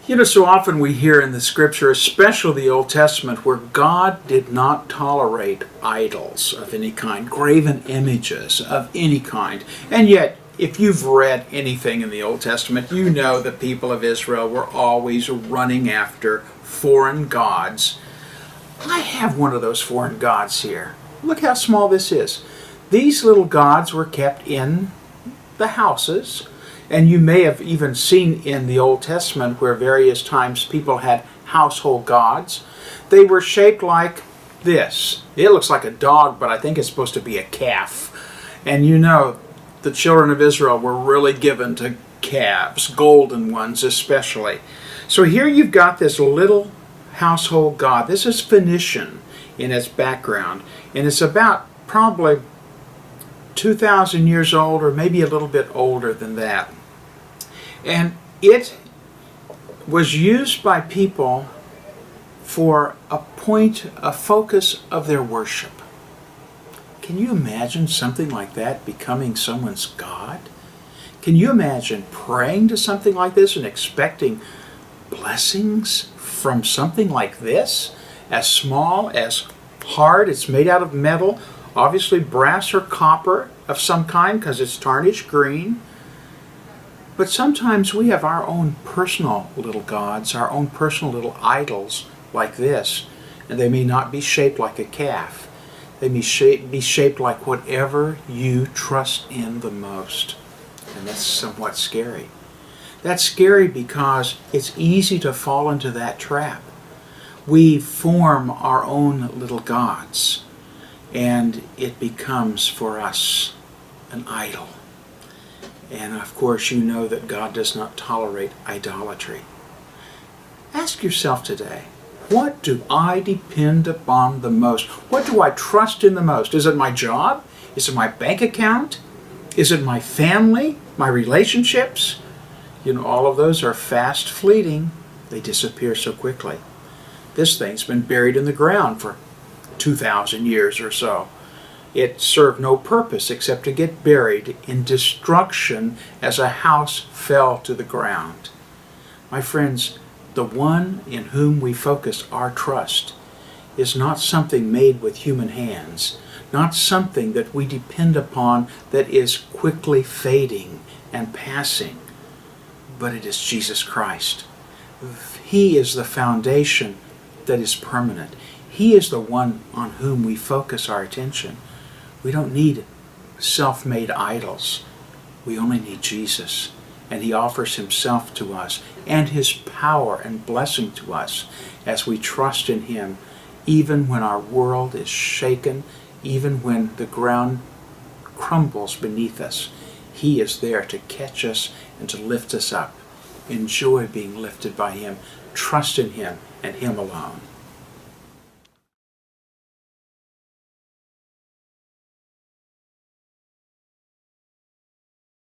So often we hear in the Scripture, especially the Old Testament, where God did not tolerate idols of any kind, graven images of any kind. And yet, if you've read anything in the Old Testament, you know the people of Israel were always running after foreign gods. I have one of those foreign gods here. Look how small this is. These little gods were kept in the houses. And you may have even seen in the Old Testament where various times people had household gods. They were shaped like this. It looks like a dog, but I think it's supposed to be a calf. And the children of Israel were really given to calves, golden ones especially. So here you've got this little household god. This is Phoenician in its background. And it's about probably 2,000 years old, or maybe a little bit older than that. And it was used by people for a focus of their worship. Can you imagine something like that becoming someone's God? Can you imagine praying to something like this and expecting blessings from something like this? As small, as hard, it's made out of metal, obviously brass or copper of some kind because it's tarnished green. But sometimes we have our own personal little gods, our own personal little idols like this. And they may not be shaped like a calf. They may be shaped like whatever you trust in the most. And that's somewhat scary. That's scary because it's easy to fall into that trap. We form our own little gods, and it becomes for us an idol. And of course you know that God does not tolerate idolatry. Ask yourself today, what do I depend upon the most? What do I trust in the most? Is it my job? Is it my bank account? Is it my family? My relationships? All of those are fast fleeting. They disappear so quickly. This thing's been buried in the ground for 2,000 years or so. It served no purpose except to get buried in destruction as a house fell to the ground. My friends, the one in whom we focus our trust is not something made with human hands, not something that we depend upon that is quickly fading and passing, but it is Jesus Christ. He is the foundation that is permanent. He is the one on whom we focus our attention. We don't need self-made idols. We only need Jesus. And He offers Himself to us and His power and blessing to us as we trust in Him, even when our world is shaken, even when the ground crumbles beneath us. He is there to catch us and to lift us up. Enjoy being lifted by Him. Trust in Him and Him alone.